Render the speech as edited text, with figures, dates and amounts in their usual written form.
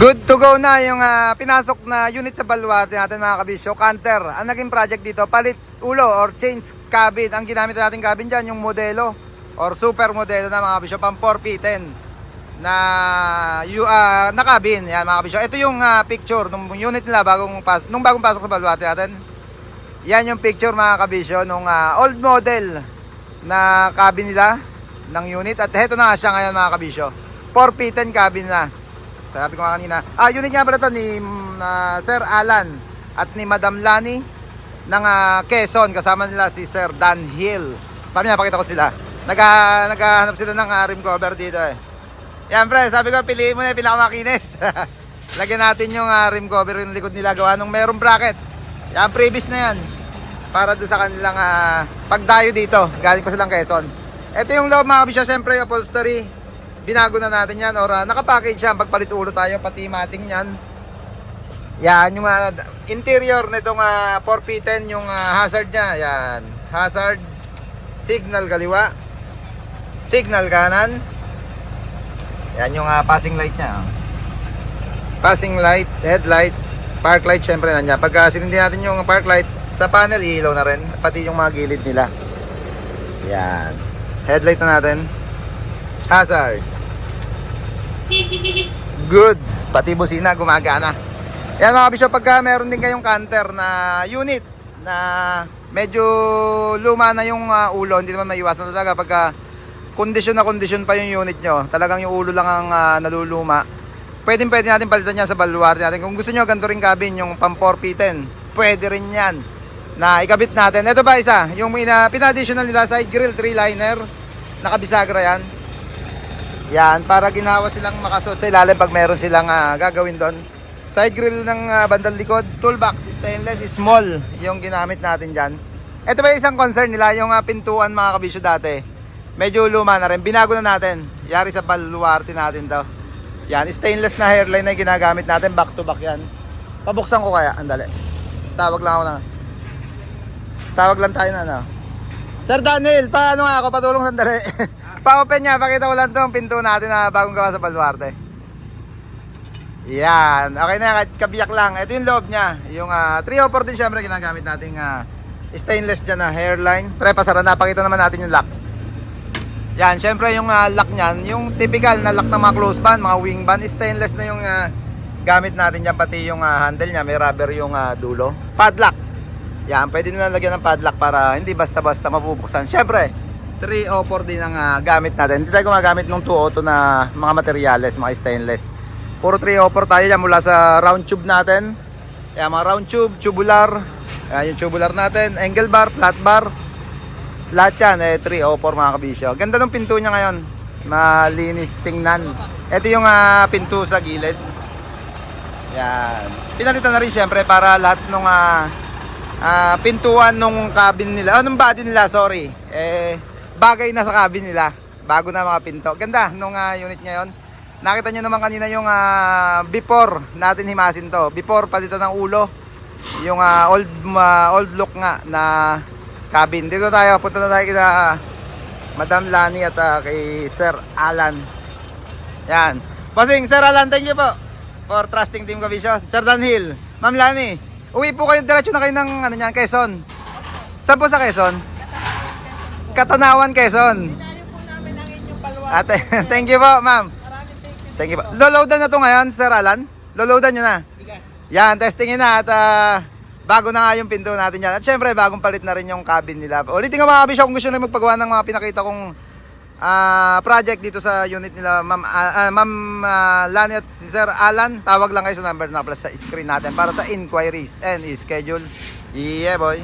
Good to go na yung pinasok na unit sa baluarte natin mga kabisyo. Canter. Ang naging project dito, palit ulo or change cabin. Ang ginamit natin cabin dyan, yung modelo or super modelo na mga kabisyo, pang 4P10 na cabin. Yan mga kabisyo. Ito yung picture nung unit nila nung bagong pasok sa baluarte natin. Yan yung picture mga kabisyo nung old model na cabin nila ng unit. At heto na siya ngayon mga kabisyo. 4P10 cabin na. Sabi ko nga kanina, unit nga pala ito ni Sir Alan at ni Madam Lani ng Quezon. Kasama nila si Sir Dan Hill. Pamaya, pakita ko sila. Naghahanap sila ng rim cover dito eh. Yan pre, sabi ko piliin mo na yung pinakamakinis. Lagyan natin yung rim cover yung likod nila gawa nung merong bracket. Yan, previous na yan. Para doon sa kanilang pagdayo dito. Galing pa silang Quezon. Ito yung loob mga kabisyo, siyempre yung upholstery. Binago na natin yan or nakapackage yan. Pagpalit ulo tayo, pati mating yan. Yan yung interior nitong 4P10 yung hazard nya. Yan, hazard, signal kaliwa, signal kanan. Yan yung passing light nya. Passing light, headlight, park light syempre nandiyan. Pagka sinindi natin yung park light sa panel, ilaw na rin. Pati yung mga gilid nila. Yan, headlight na natin. Hazard. Good. Pati busina gumagana. Yan mga kabisyo, pagka meron din kayong canter na unit na medyo luma na yung ulo, hindi naman maiwasan talaga pagka kondisyon na kondisyon pa yung unit nyo, talagang yung ulo lang ang naluluma, pwede natin palitan yan sa baluarte natin. Kung gusto nyo ganito rin cabin, yung pang 4P10, pwede rin yan na ikabit natin. Ito ba isa, yung pina-additional nila side grill 3-liner, nakabisagra yan. Yan, para ginawa silang makasuot sa ilalim pag meron silang gagawin doon. Side grill ng bandang likod, toolbox, stainless, small yung ginamit natin dyan. Ito ba isang concern nila, yung pintuan mga kabisyo dati. Medyo luma na rin, binago na natin. Yari sa baluarte natin to. Yan, stainless na hairline na ginagamit natin, back to back yan. Pabuksan ko kaya, andali. Tawag lang tayo na Sir Daniel, paano nga ako, patulong sandali. Pa-open niya, pakita ko lang itong pinto natin na bagong gawa sa baluarte. Yan, okay na yan, kabiyak lang. Ito yung loob niya, yung 304 din syempre ginagamit nating stainless dyan na hairline. Pre, pasara na, pakita naman natin yung lock. Yan, syempre yung lock niyan, yung typical na lock ng mga close band, mga wing band, stainless na yung gamit natin dyan. Pati yung handle niya, may rubber yung dulo. Padlock. Yan, pwede nila lagyan ng padlock para hindi basta-basta mabubuksan. Syempre, 304 din ang gamit natin. Hindi tayo gumagamit ng 202 na mga materyales, mga stainless. Puro 304 tayo yan mula sa round tube natin. Yan, mga round tube, tubular. Yan, yung tubular natin, angle bar, flat bar. Lahat yan, 304 mga kabisyo. Ganda ng pinto niya ngayon. Malinis tingnan. Ito yung pinto sa gilid. Yan. Pinalitan na rin syempre para lahat ng pintuan nung cabin nila, nung body nila, sorry. Bagay na sa cabin nila. Bago na mga pinto. Ganda nung unit ngayon. Nakita nyo naman kanina yung before natin himasin to. Before palitan ng ulo. Yung old look nga na cabin. Dito tayo. Punta na tayo kina Madam Lani at kay Sir Alan. Yan. Bossing, Sir Alan, thank you po for trusting Team Kavisyo. Sir Dan Hill, Ma'am Lani, uwi po kayo, diretso na kayo ng Quezon. Saan po sa Quezon? Katanawan, Quezon. Ate, thank you po, ma'am. Thank you po. Loloadan na to ngayon, Sir Alan? Loloadan nyo na? Yan, testingin na at bago na nga yung pinto natin yan. At syempre, bagong palit na rin yung cabin nila. Ulitin nga mga kabisyo, kung gusto nyo magpagawa ng mga pinakita kong project dito sa unit nila, Ma'am Lani at si Sir Alan, tawag lang kayo sa number na plus sa screen natin para sa inquiries and schedule. Yeah, boy.